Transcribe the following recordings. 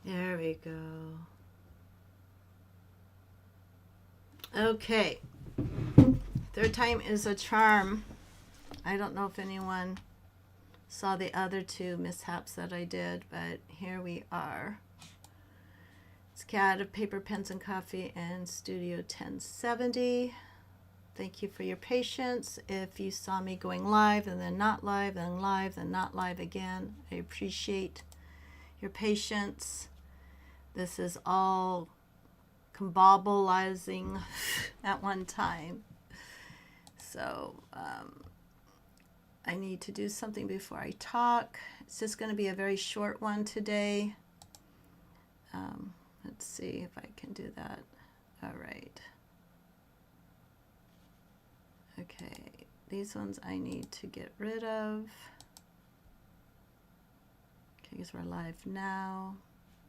There we go. Okay. Third time is a charm. I don't know if anyone saw the other two mishaps that I did, but here we are. It's Cat of Paper, Pens, and Coffee and Studio 1070. Thank you for your patience. If you saw me going live and then not live, then live, then not live again, I appreciate your patience. This is all combobulizing at one time. So I need to do something before I talk. It's just going to be a very short one today. Let's see if I can do that. All right. Okay, these ones I need to get rid of. Okay, because we're live now.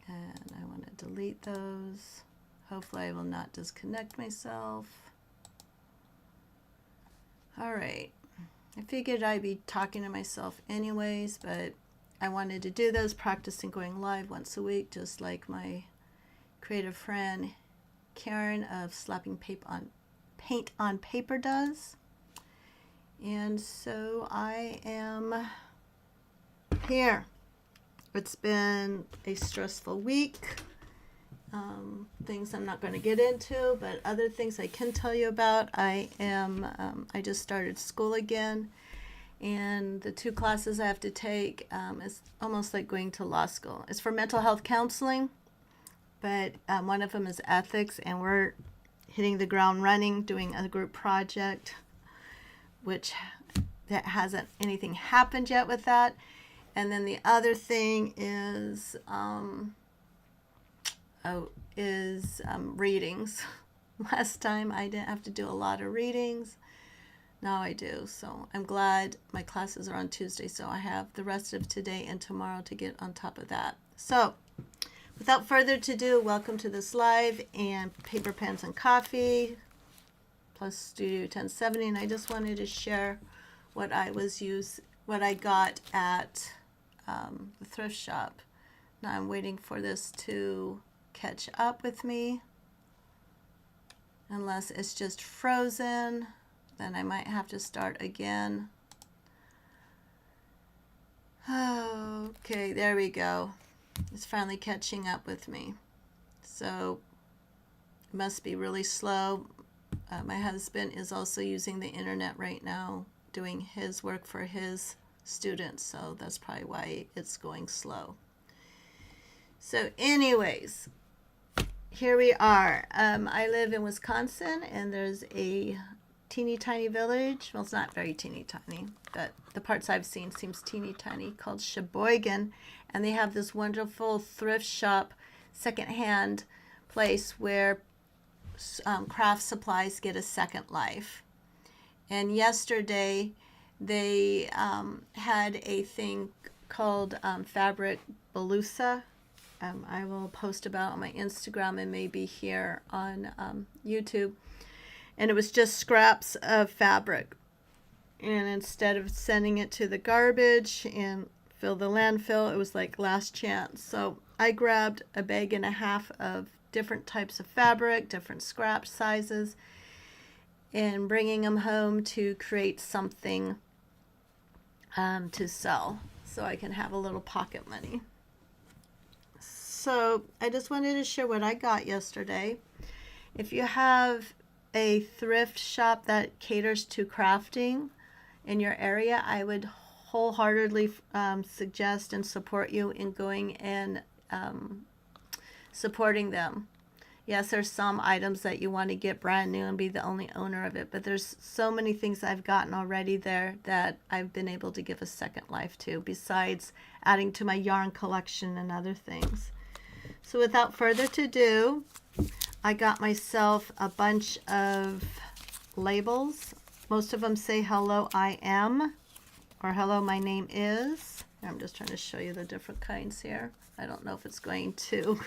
And I want to delete those. Hopefully I will not disconnect myself. All right. I figured I'd be talking to myself anyways, but I wanted to do those, practicing going live once a week, just like my creative friend Karen of Slapping Paint on Paper does. And so I am here. It's been a stressful week. Things I'm not going to get into, but other things I can tell you about. I just started school again, and the 2 classes I have to take is almost like going to law school. It's for mental health counseling, but one of them is ethics, and we're hitting the ground running, doing a group project, which that hasn't anything happened yet with that. And then the other thing is readings. Last time I didn't have to do a lot of readings. Now I do. So I'm glad my classes are on Tuesday, so I have the rest of today and tomorrow to get on top of that. So without further ado, welcome to this live and Paper, Pens, and Coffee plus Studio 1070. And I just wanted to share what I got at the thrift shop. Now I'm waiting for this to catch up with me. Unless it's just frozen, then I might have to start again. Okay, there we go. It's finally catching up with me. So it must be really slow. My husband is also using the internet right now, doing his work for his students, so that's probably why it's going slow. So anyways, here we are. I live in Wisconsin, and there's a teeny tiny village. Well, it's not very teeny tiny, but the parts I've seen seems teeny tiny, called Sheboygan, and they have this wonderful thrift shop, secondhand place where craft supplies get a second life. And yesterday they had a thing called Fabric Balusa. I will post about on my Instagram and maybe here on YouTube. And it was just scraps of fabric. And instead of sending it to the garbage and fill the landfill, it was like last chance. So I grabbed a bag and a half of different types of fabric, different scrap sizes, and bringing them home to create something to sell so I can have a little pocket money. So I just wanted to share what I got yesterday. If you have a thrift shop that caters to crafting in your area, I would wholeheartedly suggest and support you in going and supporting them. Yes, there's some items that you want to get brand new and be the only owner of it, but there's so many things I've gotten already there that I've been able to give a second life to, besides adding to my yarn collection and other things. So without further ado, I got myself a bunch of labels. Most of them say hello, I am, or hello, my name is. I'm just trying to show you the different kinds here. I don't know if it's going to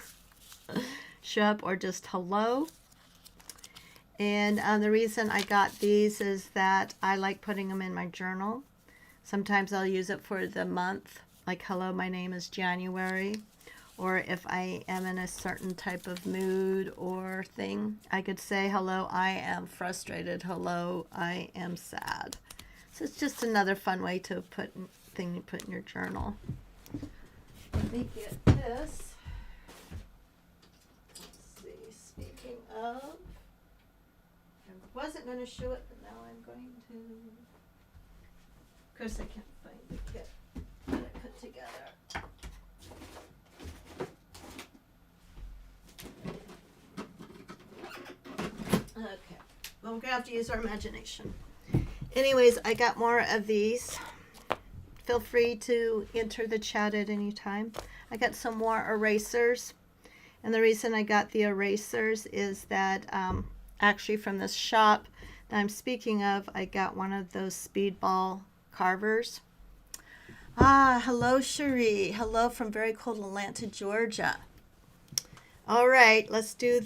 show up or just hello. And the reason I got these is that I like putting them in my journal. Sometimes I'll use it for the month, like hello, my name is January. or if I am in a certain type of mood or thing. I could say, hello, I am frustrated. Hello, I am sad. So it's just another fun way to put you put in your journal. Let me get this. Let's see, speaking of, I wasn't going to show it, but now I'm going to. Of course, I can't find the kit that I put together. Okay, well, we're going to have to use our imagination. Anyways, I got more of these. Feel free to enter the chat at any time. I got some more erasers. And the reason I got the erasers is that actually from this shop that I'm speaking of, I got one of those speedball carvers. Hello, Cherie. Hello from very cold Atlanta, Georgia. All right, let's do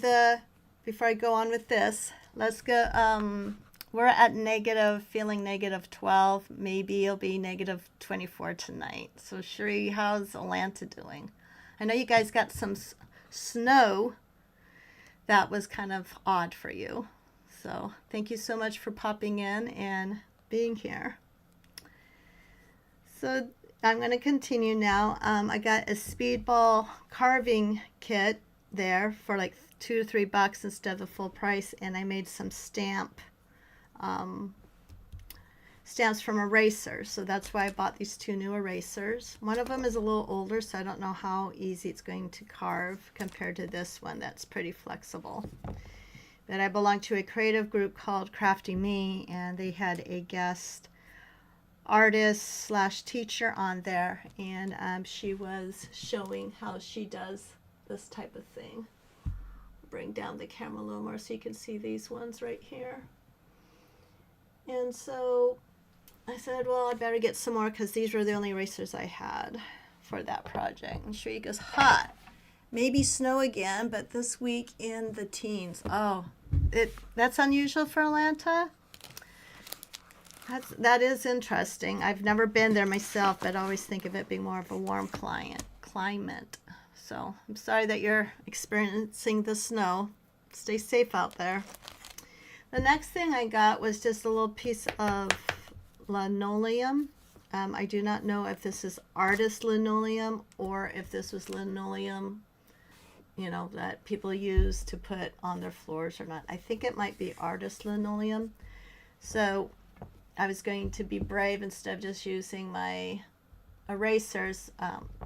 before I go on with this, let's go, we're at feeling negative 12. Maybe it'll be negative 24 tonight. So, Cherie, how's Atlanta doing? I know you guys got some snow. That was kind of odd for you. So, thank you so much for popping in and being here. So, I'm going to continue now. I got a speedball carving kit there for like $2 to $3 instead of the full price, and I made some stamps from erasers, so that's why I bought these 2 new erasers. One of them is a little older, so I don't know how easy it's going to carve compared to this one that's pretty flexible. But I belong to a creative group called Crafty Me, and they had a guest artist / teacher on there, and she was showing how she does this type of thing. Bring down the camera a little more so you can see these ones right here. And so I said, well, I better get some more because these were the only erasers I had for that project. And Sheree goes, hot. Maybe snow again, but this week in the teens. Oh, that's unusual for Atlanta? That is interesting. I've never been there myself, but I always think of it being more of a warm climate. So I'm sorry that you're experiencing the snow. Stay safe out there. The next thing I got was just a little piece of linoleum. I do not know if this is artist linoleum or if this was linoleum, that people use to put on their floors or not. I think it might be artist linoleum. So I was going to be brave instead of just using my erasers.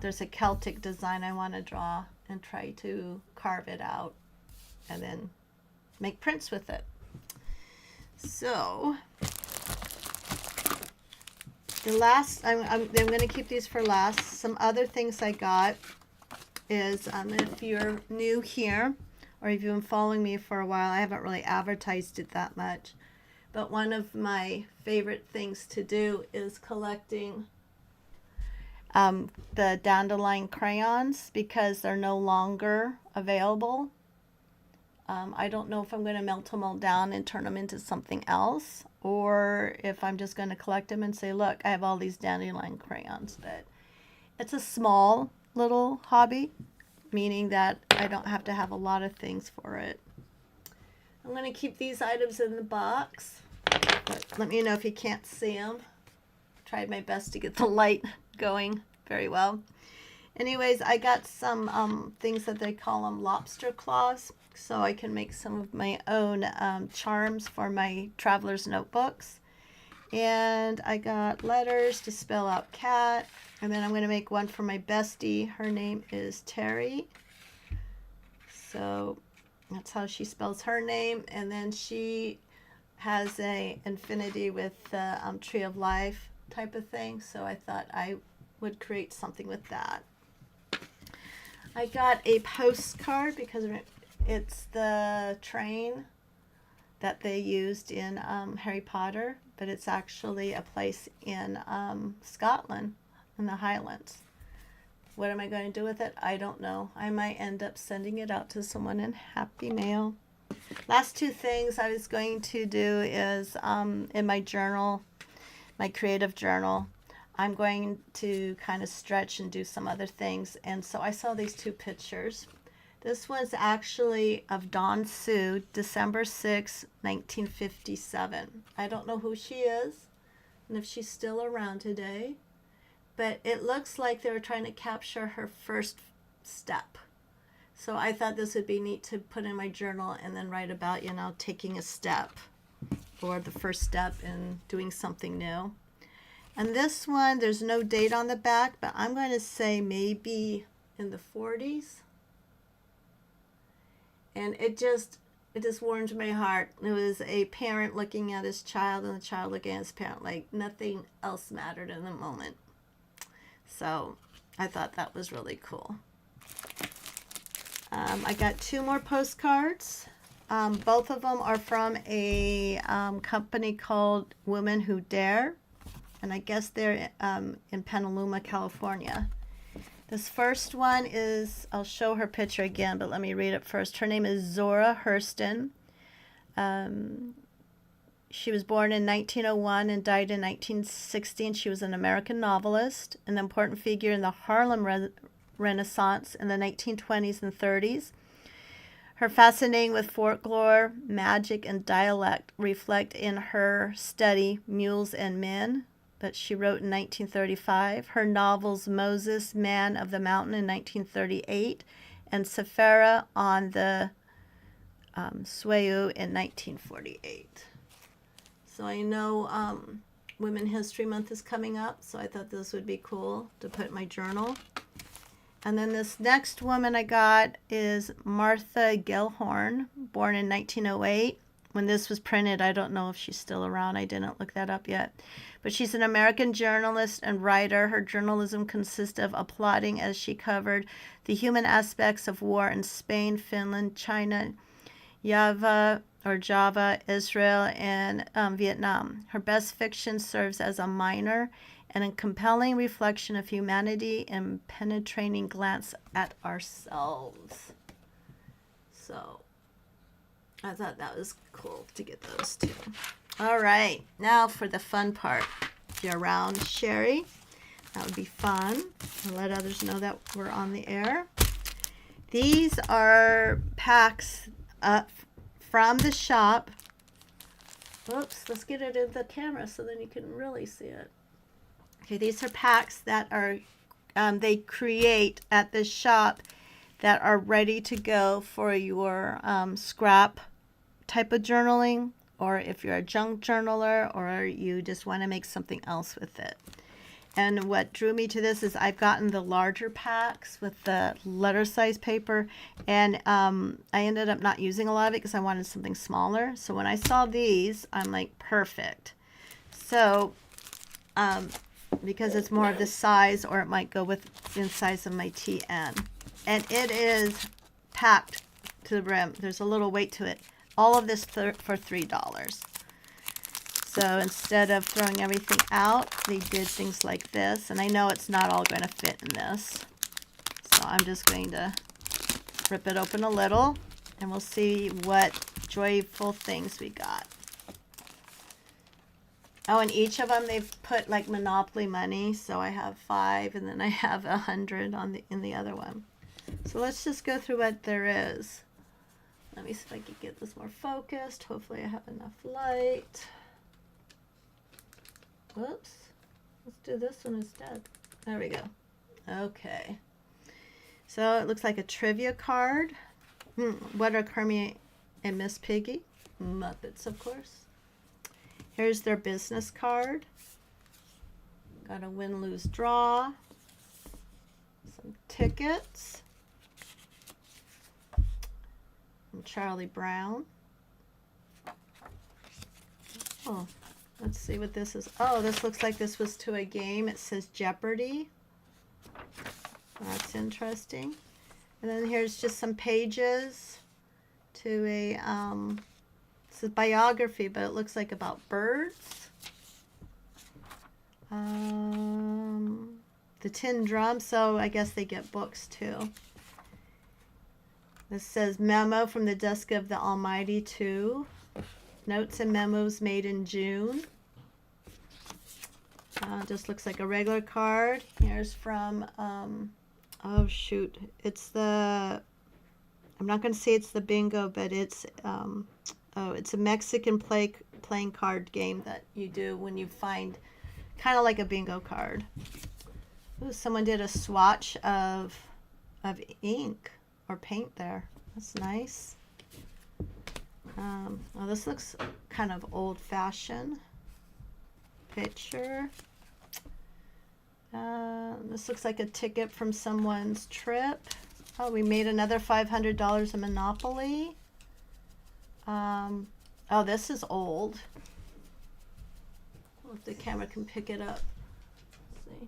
There's a Celtic design I want to draw and try to carve it out and then make prints with it. So the last, I'm going to keep these for last. Some other things I got is if you're new here or if you've been following me for a while, I haven't really advertised it that much. But one of my favorite things to do is collecting the dandelion crayons because they're no longer available. I don't know if I'm going to melt them all down and turn them into something else, or if I'm just going to collect them and say, look, I have all these dandelion crayons. But it's a small little hobby, meaning that I don't have to have a lot of things for it. I'm going to keep these items in the box, but let me know if you can't see them. Tried my best to get the light going very well. Anyways, I got some things that they call them lobster claws, so I can make some of my own charms for my traveler's notebooks. And I got letters to spell out cat, and then I'm going to make one for my bestie. Her name is Terry, so that's how she spells her name. And then she has a infinity with the tree of life type of thing, so I thought I would create something with that. I got a postcard because it's the train that they used in Harry Potter, but it's actually a place in Scotland in the Highlands. What am I going to do with it? I don't know. I might end up sending it out to someone in Happy Mail. Last 2 things I was going to do is in my journal, my creative journal, I'm going to kind of stretch and do some other things. And so I saw these two pictures. This one's actually of Dawn Sue, December 6, 1957. I don't know who she is and if she's still around today, but it looks like they were trying to capture her first step. So I thought this would be neat to put in my journal and then write about, you know, taking a step or the first step in doing something new. And this one, there's no date on the back, but I'm going to say maybe in the 40s. And it just warmed my heart. It was a parent looking at his child and the child looking at his parent like nothing else mattered in the moment. So I thought that was really cool. I got two more postcards. Both of them are from a company called Women Who Dare. And I guess they're in Petaluma, California. This first one is, I'll show her picture again, but let me read it first. Her name is Zora Hurston. She was born in 1901 and died in 1916. She was an American novelist, an important figure in the Harlem Renaissance in the 1920s and 30s. Her fascinating with folklore, magic, and dialect reflect in her study, Mules and Men, that she wrote in 1935, her novels Moses, Man of the Mountain in 1938, and Safara on the Swayou in 1948. So I know Women History Month is coming up, so I thought this would be cool to put in my journal. And then this next woman I got is Martha Gellhorn, born in 1908. When this was printed, I don't know if she's still around. I didn't look that up yet. But she's an American journalist and writer. Her journalism consists of applauding as she covered the human aspects of war in Spain, Finland, China, Java, Israel, and Vietnam. Her best fiction serves as a minor and a compelling reflection of humanity and penetrating glance at ourselves. So I thought that was cool to get those two. All right, now for the fun part. If you're around, Sherry, that would be fun. I'll let others know that we're on the air. These are packs from the shop. Whoops, let's get it in the camera so then you can really see it. Okay, these are packs that are they create at the shop that are ready to go for your scrap type of journaling, or if you're a junk journaler, or you just want to make something else with it. And what drew me to this is I've gotten the larger packs with the letter size paper, and I ended up not using a lot of it because I wanted something smaller. So when I saw these, I'm like, perfect. So because it's more of this size, or it might go with the size of my TN. And it is packed to the brim. There's a little weight to it. All of this for $3. So instead of throwing everything out, they did things like this. And I know it's not all going to fit in this. So I'm just going to rip it open a little, and we'll see what joyful things we got. Oh, and each of them they've put like Monopoly money. So I have 5, and then I have 100 in the other one. So let's just go through what there is. Let me see if I can get this more focused. Hopefully I have enough light. Whoops. Let's do this one instead. There we go. Okay. So it looks like a trivia card. What are Kermit and Miss Piggy? Muppets, of course. Here's their business card. Got a win-lose draw. Some tickets. And Charlie Brown. Oh, let's see what this is. Oh, this looks like this was to a game. It says Jeopardy. That's interesting. And then here's just some pages to a, it's a biography, but it looks like about birds. The Tin Drum, so I guess they get books too. This says Memo from the Desk of the Almighty 2. Notes and memos made in June. Just looks like a regular card. Here's from, oh shoot, it's the, I'm not going to say it's the bingo, but it's, oh, it's a Mexican playing card game that you do when you find, kind of like a bingo card. Ooh, someone did a swatch of ink or paint there. That's nice. Oh, this looks kind of old-fashioned. Picture. This looks like a ticket from someone's trip. Oh, we made another $500 in Monopoly. Oh, this is old. I hope the camera can pick it up. Let's see.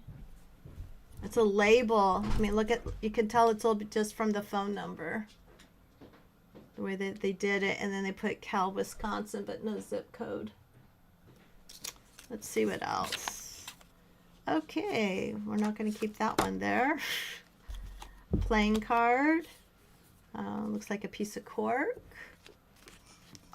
It's a label. I mean, look at, you can tell it's all just from the phone number. The way that they did it, and then they put Cal, Wisconsin, but no zip code. Let's see what else. Okay, we're not going to keep that one there. Playing card. Looks like a piece of cork.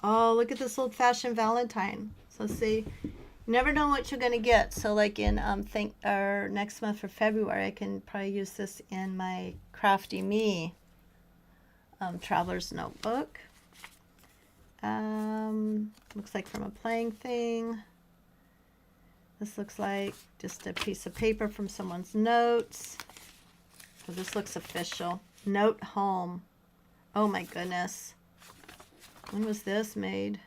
Oh, look at this old-fashioned Valentine. So see, you never know what you're going to get. So like in next month for February, I can probably use this in my Crafty Me traveler's notebook. Looks like from a playing thing. This looks like just a piece of paper from someone's notes. Oh, this looks official. Note home. Oh my goodness. When was this made?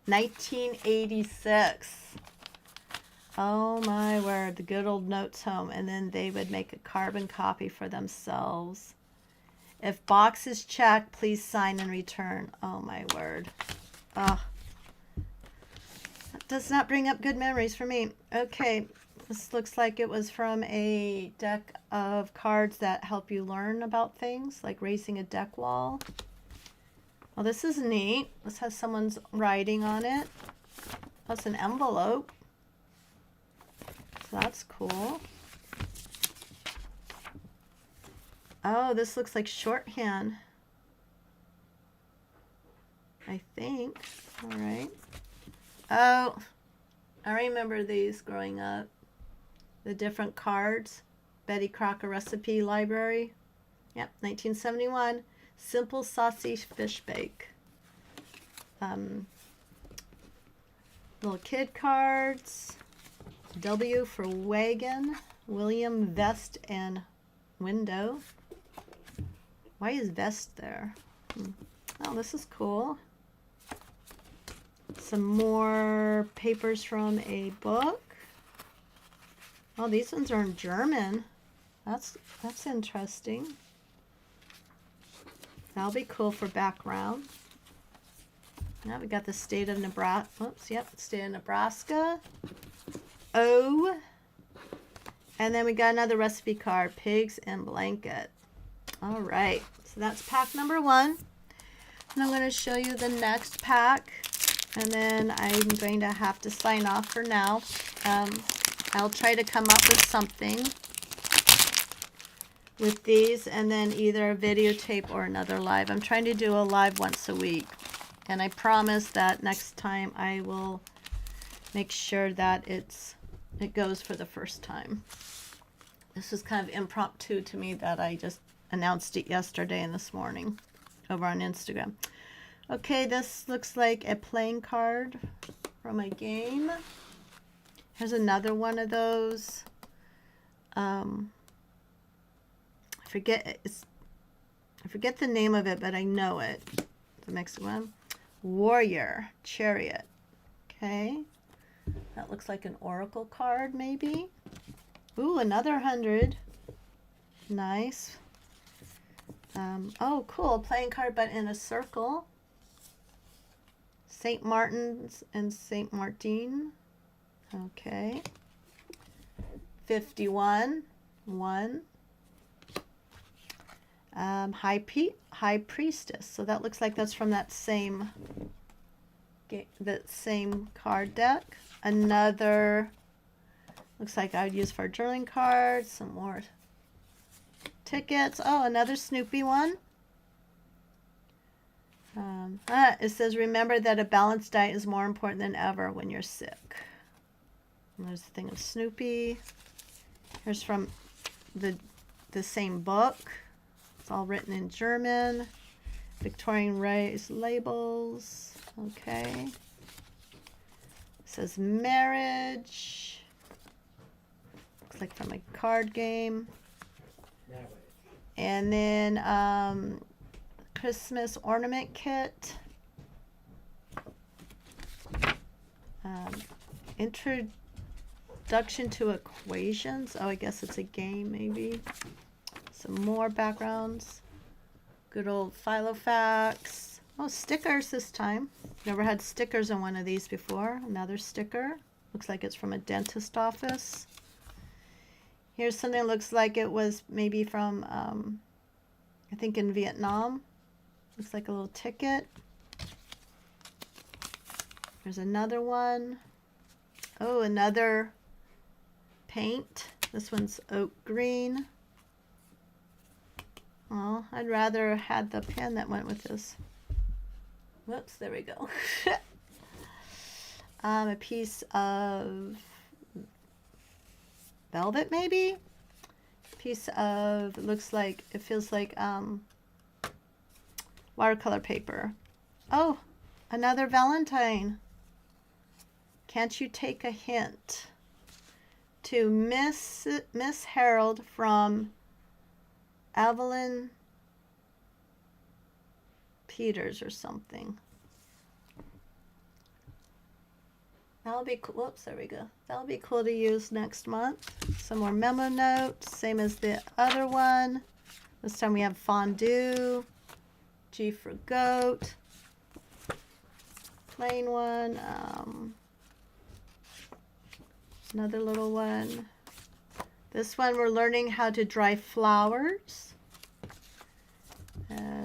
1986. Oh my word, the good old notes home. And then they would make a carbon copy for themselves. If box is checked, please sign and return. Oh my word. That does not bring up good memories for me. Okay, this looks like it was from a deck of cards that help you learn about things, like raising a deck wall. Well, this is neat. This has someone's writing on it. Plus an envelope. So that's cool. Oh, this looks like shorthand. I think. All right. Oh, I remember these growing up. The different cards. Betty Crocker Recipe Library. Yep, 1971. Simple Saucy Fish Bake. Little kid cards. W for wagon. William Vest and window. Why is vest there? Oh, this is cool. Some more papers from a book. Oh, these ones are in German. That's interesting. That'll be cool for background. Now we got the state of Nebraska. Oops, yep, state of Nebraska. O. And then we got another recipe card, pigs and blanket. All right, so that's pack number 1. And I'm going to show you the next pack. And then I'm going to have to sign off for now. I'll try to come up with something with these, and then either a videotape or another live. I'm trying to do a live once a week. And I promise that next time I will make sure that it goes for the first time. This is kind of impromptu to me that I just announced it yesterday and this morning over on Instagram. Okay, this looks like a playing card from a game. Here's another one of those. I forget the name of it, but I know it. The next one. Warrior Chariot. Okay. That looks like an oracle card, maybe. Ooh, another 100. Nice. Oh, cool. Playing card, but in a circle. St. Martin's and St. Martin. Okay. 51. 1. High Priestess. So that looks like that's from that same card deck. Another, looks like I would use for a journaling card. Some more tickets. Oh, another Snoopy one. It says, remember that a balanced diet is more important than ever when you're sick. And there's a thing of Snoopy. Here's from the same book. It's all written in German. Victorian raised labels. Okay. It says marriage. Looks like from a card game. And then Christmas ornament kit. Introduction to equations. Oh, I guess it's a game maybe. Some more backgrounds. Good old Filofax. Oh, stickers this time. Never had stickers on one of these before. Another sticker. Looks like it's from a dentist office. Here's something that looks like it was maybe from, I think in Vietnam. Looks like a little ticket. There's another one. Oh, another paint. This one's oak green. Oh, I'd rather had the pen that went with this. Whoops, there we go. A piece of velvet, maybe? Piece of, it looks like, it feels like watercolor paper. Oh, another Valentine. Can't you take a hint? To Miss Harold from Evelyn Peters or something. That'll be cool. Whoops, there we go. That'll be cool to use next month. Some more memo notes, same as the other one. This time we have fondue, G for goat, plain one, another little one. This one we're learning how to dry flowers.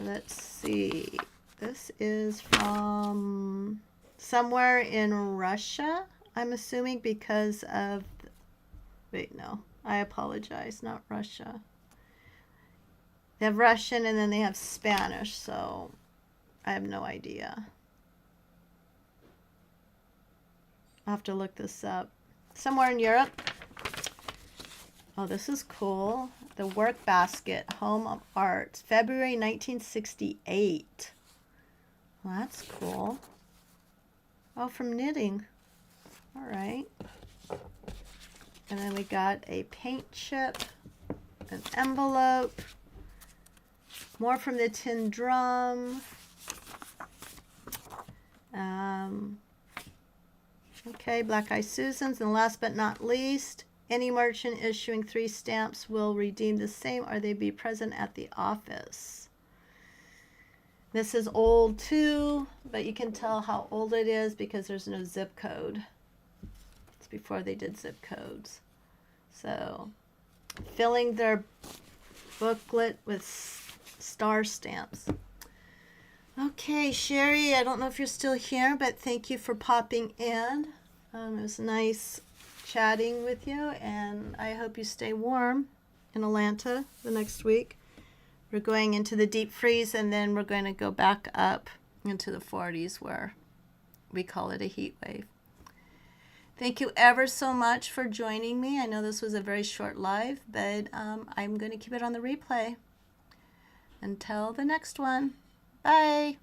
Let's see. This is from somewhere in Russia, I'm assuming, because of, wait, no, I apologize, not Russia. They have Russian and then they have Spanish, so I have no idea. I'll have to look this up. Somewhere in Europe. Oh, this is cool. The Work Basket, Home of Art, February 1968. Well, that's cool. Oh, from knitting. All right. And then we got a paint chip, an envelope, more from the Tin Drum. Okay, Black Eyed Susans. And last but not least, any merchant issuing 3 stamps will redeem the same or they be present at the office. This is old too, but you can tell how old it is because there's no zip code. It's before they did zip codes. So, filling their booklet with star stamps. Okay, Sherry, I don't know if you're still here, but thank you for popping in. It was nice chatting with you, and I hope you stay warm in Atlanta the next week. We're going into the deep freeze, and then we're going to go back up into the 40s where we call it a heat wave. Thank you ever so much for joining me. I know this was a very short live, but I'm going to keep it on the replay. Until the next one. Bye.